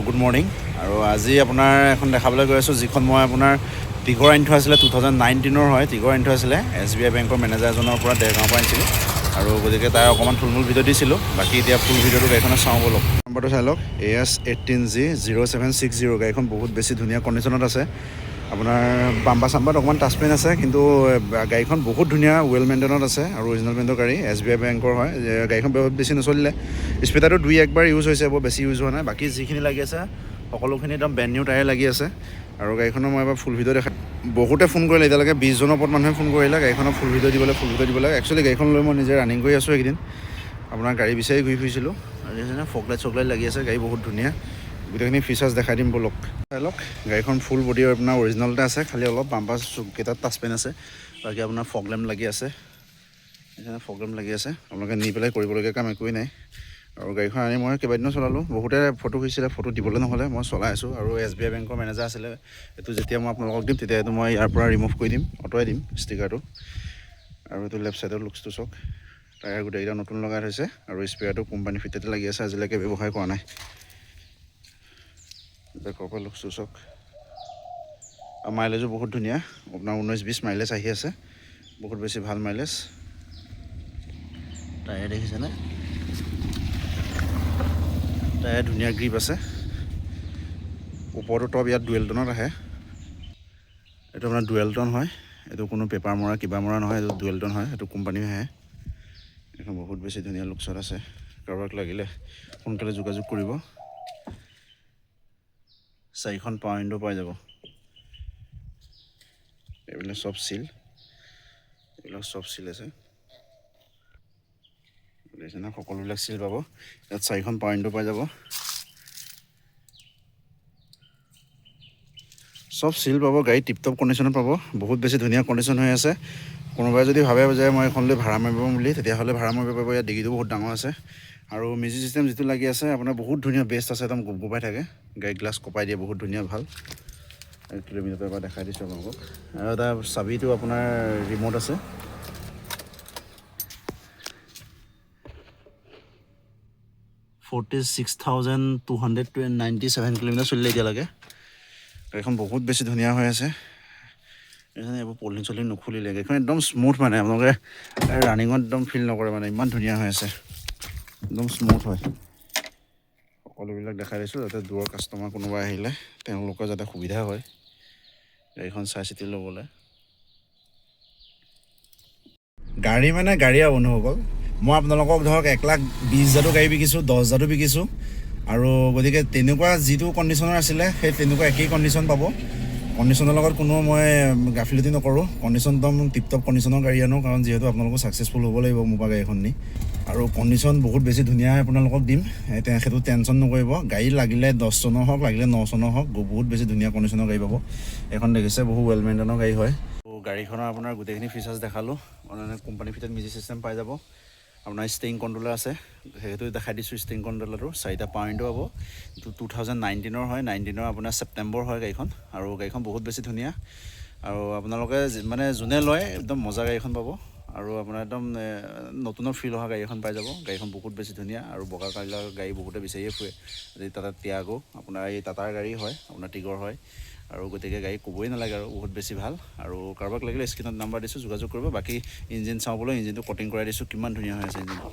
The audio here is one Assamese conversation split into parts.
গুড মৰ্ণিং আৰু আজি আপোনাৰ এখন দেখাবলৈ গৈ আছোঁ যিখন মই আপোনাৰ টিগৰ আনি থোৱা আছিলে 2019 হয় টিগৰ আনি থোৱা আছিলে SBI বেংকৰ মেনেজাৰ এজনৰ পৰা দেৰগাঁৱৰ পৰা আনিছিলোঁ আৰু গতিকে তাৰ অকণমান থুলমূল ভিডিঅ' দিছিলোঁ বাকী এতিয়া ফুল ভিডিঅ'টো গাড়ীখনত চাওঁ বলক নম্বৰটো চাই লওক AS18G0760 গাড়ীখন বহুত বেছি ধুনীয়া কণ্ডিশ্যনত আছে আপোনাৰ বাম্বা চাম্বাত অকণমান টাচপেইন আছে কিন্তু গাড়ীখন বহুত ধুনীয়া ৱেল মেইনটেইনত আছে আৰু অৰিজিনেল ব্ৰেণ্ডৰ গাড়ী SBI বেংকৰ হয় গাড়ীখন বহুত বেছি নচলিলে স্পীডাৰটো 2-1 ইউজ হৈছে বৰ বেছি ইউজ হোৱা নাই বাকী যিখিনি লাগি আছে সকলোখিনি একদম ব্ৰেণ্ড নিউ টায়াৰ লাগি আছে আৰু গাড়ীখনৰ মই এবাৰ ফুল ভিডিঅ' দেখাই বহুতে ফোন কৰিলে এতিয়ালৈকে 20জনৰ ওপৰত মানুহে ফোন কৰিলে গাড়ীখনৰ ফুল ভিডিঅ' দিবলৈ একচুৱেলি গাড়ীখন লৈ মই নিজে ৰানিং কৰি আছোঁ এইকেইদিন আপোনাৰ গাড়ী বিচাৰি ঘূৰি ফুৰিছিলোঁ আৰু ফগলাইট চগলাইট লাগি আছে গাড়ী বহুত ধুনীয়া গোটেইখিনি ফিচাৰ্ছ দেখাই দিম বলক চাই লওক গাড়ীখন ফুল বডি আপোনাৰ অৰিজিনেলতে আছে খালি অলপ বাম্পাৰ কেইটাত টাচপেইন আছে বাকী আপোনাৰ ফগ লেম্প লাগি আছে আপোনালোকে নি পেলাই কৰিবলগীয়া কাম একোৱেই নাই আৰু গাড়ীখন আনি মই কেইবাদিনো চলালোঁ বহুতে ফটো খুজিছিলে ফটো দিবলৈ নহ'লে মই চলাই আছোঁ আৰু SBI বেংকৰ মেনেজাৰ আছিলে এইটো যেতিয়া মই আপোনালোকক দিম তেতিয়া এইটো মই ইয়াৰ পৰা ৰিমুভ কৰি দিম আঁতৰাই দিম ষ্টিকাৰটো আৰু এইটো লেফ্ট চাইডৰ লুকছটো চাওক টায়াৰ গোটেইকেইটা নতুন লগাই থৈছে আৰু স্পেয়াৰটো কোম্পানী ফিটেড লাগি আছে আজিলৈকে ব্যৱসায় কৰা নাই বেকৰ পৰা লুকছটো চাওক আৰু মাইলেজো বহুত ধুনীয়া আপোনাৰ 19-20 মাইলেজ আহি আছে বহুত বেছি ভাল মাইলেজ টায়াৰ দেখিছেনে টায়াৰ ধুনীয়া গ্ৰিপ আছে ওপৰতো টপ ইয়াত ডুৱেল টনত আহে এইটো আপোনাৰ ডুৱেল টন হয় এইটো কোনো পেপাৰ মৰা কিবা মৰা নহয় এইটো ডুৱেল টন হয় এইটো কোম্পানী আহে এইখন বহুত বেছি ধুনীয়া লুকছত আছে কাৰোবাক লাগিলে সোনকালে যোগাযোগ কৰিব 4খন পাৱাৰ উইণ্ডো পাই যাব এইবিলাক চব চিল আছে বুজিছে না সকলোবিলাক চিল পাব ইয়াত 4খন পাৱাৰ উইণ্ডো পাই যাব চব চিল পাব গাড়ী টিপটপ কণ্ডিশ্যনত পাব বহুত বেছি ধুনীয়া কণ্ডিশ্যন হৈ আছে কোনোবাই যদি ভাবে যে মই এখন লৈ ভাড়া মাৰিব বুলি তেতিয়াহ'লে ভাড়া মাৰিব পাৰিব ইয়াত ডিগিটো বহুত ডাঙৰ আছে আৰু মিউজিক চিষ্টেম যিটো লাগি আছে আপোনাৰ বহুত ধুনীয়া বেষ্ট আছে একদম গোপাই থাকে গাড়ী গ্লাছ কপাই দিয়ে বহুত ধুনীয়া ভাল কিলোমিটাৰ এবাৰ দেখাই দিছোঁ আপোনালোকক আৰু এটা চাবিটো আপোনাৰ ৰিম'ট আছে 46,297 কিলোমিটাৰ চলিলে এতিয়ালৈকে গাড়ীখন বহুত বেছি ধুনীয়া হৈ আছে এইবোৰ পলিথিন চলিন নুখুলিলে গাড়ীখন একদম স্মুথ মানে আপোনালোকে ৰানিঙত একদম ফিল নকৰে মানে ইমান ধুনীয়া হৈ আছে একদম স্মুথ হয় সকলোবিলাক দেখাই দিছোঁ যাতে দূৰৰ কাষ্টমাৰ কোনোবা আহিলে তেওঁলোকৰ যাতে সুবিধা হয় গাড়ীখন চাই চিতি ল'বলৈ গাড়ী মানে গাড়ী আৰু বন্ধুসকল মই আপোনালোকক ধৰক 1,20,000 গাড়ী বিকিছোঁ 10,000 বিকিছোঁ আৰু গতিকে তেনেকুৱা যিটো কণ্ডিশ্যনৰ আছিলে সেই তেনেকুৱা একেই কণ্ডিশ্যন পাব কণ্ডিশ্যনৰ লগত কোনো মই গাফিলতি নকৰোঁ কণ্ডিশ্যন একদম টিপটপ কণ্ডিশ্যনৰ গাড়ী আনো কাৰণ যিহেতু আপোনালোকক ছাকচেছফুল হ'ব লাগিব মোৰ পৰা গাড়ীখন নি আৰু কণ্ডিশ্যন বহুত বেছি ধুনীয়া আপোনালোকক দিম সেইটো টেনশ্যন নকৰিব গাড়ী লাগিলে 10 চনৰ হওক লাগিলে 9 চনৰ হওক বহুত বেছি ধুনীয়া কণ্ডিশ্যনৰ গাড়ী পাব এখন দেখিছে বহু ৱেল মেইনটেইনৰ গাড়ী হয় গাড়ীখনৰ আপোনাৰ গোটেইখিনি ফিচাৰ্ছ দেখালোঁ মানে কোম্পানী ফিটেড মিউজিক চিষ্টেম পাই যাব আপোনাৰ ষ্টিং কণ্ট্ৰলাৰ আছে সেইটো দেখাই দিছোঁ ষ্টিং কণ্ট্ৰলাৰটো 4টা পাৱাৰ উইণ্ডো পাব 2019 হয় 19 আপোনাৰ ছেপ্টেম্বৰ হয় গাড়ীখন আৰু গাড়ীখন বহুত বেছি ধুনীয়া আৰু আপোনালোকে মানে যোনে লয় একদম মজা গাড়ীখন পাব আৰু আপোনাৰ একদম নতুনৰ ফিল অহা গাড়ী এখন পাই যাব গাড়ীখন বহুত বেছি ধুনীয়া আৰু বগা কালাৰ গাড়ী বহুতে বিচাৰিয়ে ফুৰে টাটা টিয়াগো আপোনাৰ এই টাটাৰ গাড়ী হয় আপোনাৰ টিগৰ হয় আৰু গতিকে গাড়ী ক'বই নালাগে আৰু বহুত বেছি ভাল আৰু কাৰোবাক লাগিলে স্ক্ৰীণত নাম্বাৰ দিছোঁ যোগাযোগ কৰিব বাকী ইঞ্জিন চাবলৈ ইঞ্জিনটো কটিং কৰাই দিছোঁ কিমান ধুনীয়া হৈ আছে ইঞ্জিনটো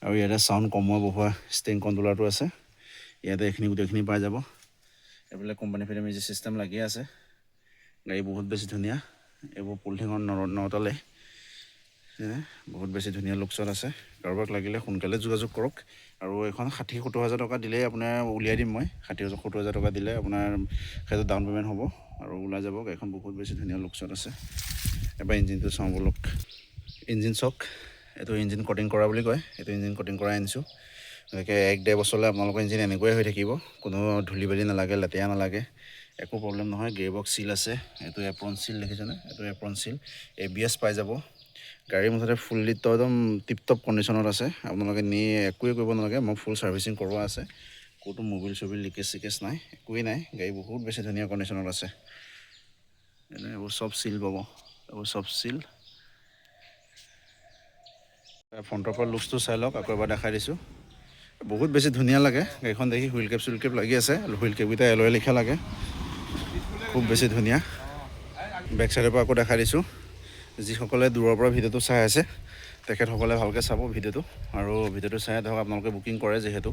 আৰু ইয়াতে চাউণ্ড কমোৱা বহোৱা ষ্টিং কণ্ট্ৰলাৰটো আছে ইয়াতে এইখিনি গোটেইখিনি পাই যাব এইবিলাক কোম্পানী ফিটেড মিউজিক চিষ্টেম লাগি আছে গাড়ী বহুত বেছি ধুনীয়া এইবোৰ পলিথিনৰ নটালে বহুত বেছি ধুনীয়া লুকছত আছে কাৰোবাক লাগিলে সোনকালে যোগাযোগ কৰক আৰু এখন 60-70 হাজাৰ টকা দিলেই আপোনাৰ উলিয়াই দিম মই 60,000-70 হাজাৰ টকা দিলে আপোনাৰ সেইটো ডাউন পে'মেণ্ট হ'ব আৰু ওলাই যাব গাড়ীখন বহুত বেছি ধুনীয়া লুকছত আছে এবাৰ ইঞ্জিনটো চাওঁ বলক ইঞ্জিন চক এইটো ইঞ্জিন কটিং কৰা বুলি কয় এইটো ইঞ্জিন কটিং কৰাই আনিছোঁ গতিকে 1-1.5 বছৰলৈ আপোনালোকৰ ইঞ্জিন এনেকৈয়ে হৈ থাকিব কোনো ধূলি বালি নালাগে লেতেৰা নালাগে একো প্ৰব্লেম নহয় গিয়াৰবক্স চিল আছে এইটো এপ্ৰন চিল দেখিছেনে এইটো এপ্ৰন চিল ABS পাই যাব গাড়ী মুঠতে ফুল্লি একদম টিপটপ কণ্ডিশ্যনত আছে আপোনালোকে নি একোৱে কৰিব নালাগে মই ফুল ছাৰ্ভিচিং কৰোৱা আছে ক'তো মোবিল চবিল লিকেজ চিকেজ নাই একোৱেই নাই গাড়ী বহুত বেছি ধুনীয়া কণ্ডিশ্যনত আছে এইবোৰ চব চিল পাব এইবোৰ চব চিল ফ্ৰণ্টৰ পৰা লুকছটো চাই লওক আকৌ এবাৰ দেখাই দিছোঁ বহুত বেছি ধুনীয়া লাগে গাড়ীখন দেখি হুইল কেপ লাগি আছে হুইল কেপকেইটা এলয় লিখা লাগে খুব বেছি ধুনীয়া বেক চাইডৰ পৰা আকৌ দেখাই দিছোঁ যিসকলে দূৰৰ পৰা ভিডিঅ'টো চাই আছে তেখেতসকলে ভালকৈ চাব ভিডিঅ'টো আৰু ভিডিঅ'টো চাই ধৰক আপোনালোকে বুকিং কৰে যিহেতু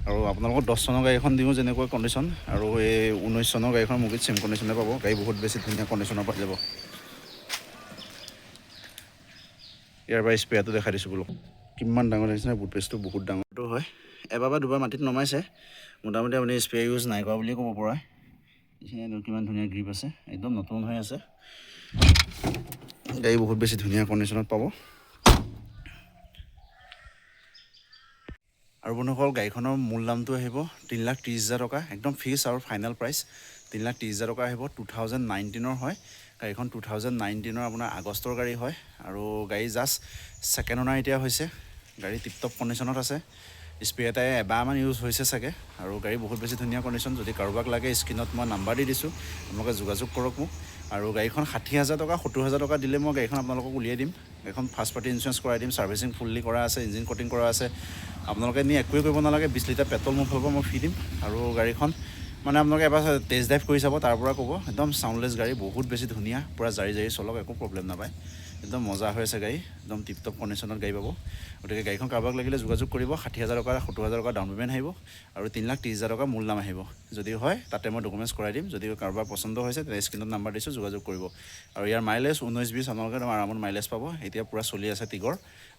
আৰু আপোনালোকক 10 চনৰ গাড়ীখন দিওঁ যেনেকৈ কণ্ডিশ্যন আৰু এই 19 চনৰ গাড়ীখন মুগীত চেম কণ্ডিশ্যনে পাব গাড়ী বহুত বেছি ধুনীয়া কণ্ডিশ্যনৰ পাই যাব ইয়াৰ পৰা স্পেয়াৰটো দেখাই দিছোঁ বোলো কিমান ডাঙৰ দেখিছে বুট পেজটো বহুত ডাঙৰটো হয় এবাৰ বা দুবাৰ মাটিত নমাইছে মোটামুটি আপুনি স্পেয়াৰ ইউজ নাই কৰা বুলিয়ে ক'ব পৰা কিমান ধুনীয়া গ্ৰিপ আছে একদম নতুন হৈ আছে গাড়ী বহুত বেছি ধুনীয়া কণ্ডিশ্যনত পাব আৰু বন্ধুসকল গাড়ীখনৰ মূল দামটো আহিব 3,30,000 টকা একদম ফিক্স আৰু ফাইনেল প্ৰাইচ 3,30,000 টকা আহিব 2019 হয় গাড়ীখন 2019 আপোনাৰ আগষ্টৰ গাড়ী হয় আৰু গাড়ী জাষ্ট ছেকেণ্ড অনাৰ এতিয়া হৈছে গাড়ী টিপটপ কণ্ডিশ্যনত আছে স্পেয়াৰ টায়াৰ এবাৰমান ইউজ হৈছে চাগে আৰু গাড়ী বহুত বেছি ধুনীয়া কণ্ডিশ্যন যদি কাৰোবাক লাগে স্ক্ৰীণত মই নাম্বাৰ দি দিছোঁ আপোনালোকে যোগাযোগ কৰক মোক আৰু গাড়ীখন 60,000 টকা 70,000 টকা দিলে মই গাড়ীখন আপোনালোকক উলিয়াই দিম গাড়ীখন ফাৰ্ষ্ট পাৰ্টি ইঞ্চুৰেঞ্চ কৰাই দিম ছাৰ্ভিচিং ফুল্লি কৰা আছে ইঞ্জিন কটিং কৰা আছে আপোনালোকে নি একোৱে কৰিব নালাগে 20 লিটাৰ পেট্ৰল মোৰ ফালৰ পৰা মই ফ্ৰী দিম আৰু গাড়ীখন মানে আপোনালোকে এবাৰ টেষ্ট ড্ৰাইভ কৰি চাব তাৰ পৰা ক'ব একদম চাউণ্ডলেছ গাড়ী বহুত বেছি ধুনীয়া পূৰা জাৰি চলক একো প্ৰব্লেম নাপায় একদম মজা হৈ আছে গাড়ী একদম টিপটপ কণ্ডিশ্যনত গাড়ী পাব গতিকে গাড়ীখন কাৰোবাক লাগিলে যোগাযোগ কৰিব 60,000 টকা 70,000 টকা ডাউন পে'মেণ্ট আহিব আৰু 3,30,000 টকা মূল দাম আহিব যদি হয় তাতে মই ডকুমেণ্টছ কৰাই দিম যদি কাৰোবাৰ পচন্দ হৈছে তেনে স্ক্ৰীণত নাম্বাৰ দিছোঁ যোগাযোগ কৰিব আৰু ইয়াৰ মাইলেজ 19-20 আপোনালোকে আৰামত মাইলেজ পাব এতিয়া পূৰা চলি আছে টিগৰ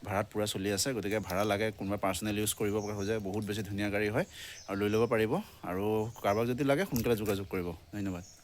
ভাড়াত পূৰা চলি আছে গতিকে ভাড়া লাগে কোনোবা পাৰ্চনেল ইউজ কৰিব হৈ যায় বহুত বেছি ধুনীয়া গাড়ী হয় আৰু লৈ ল'ব পাৰিব আৰু কাৰোবাক যদি লাগে সোনকালে যোগাযোগ কৰিব ধন্যবাদ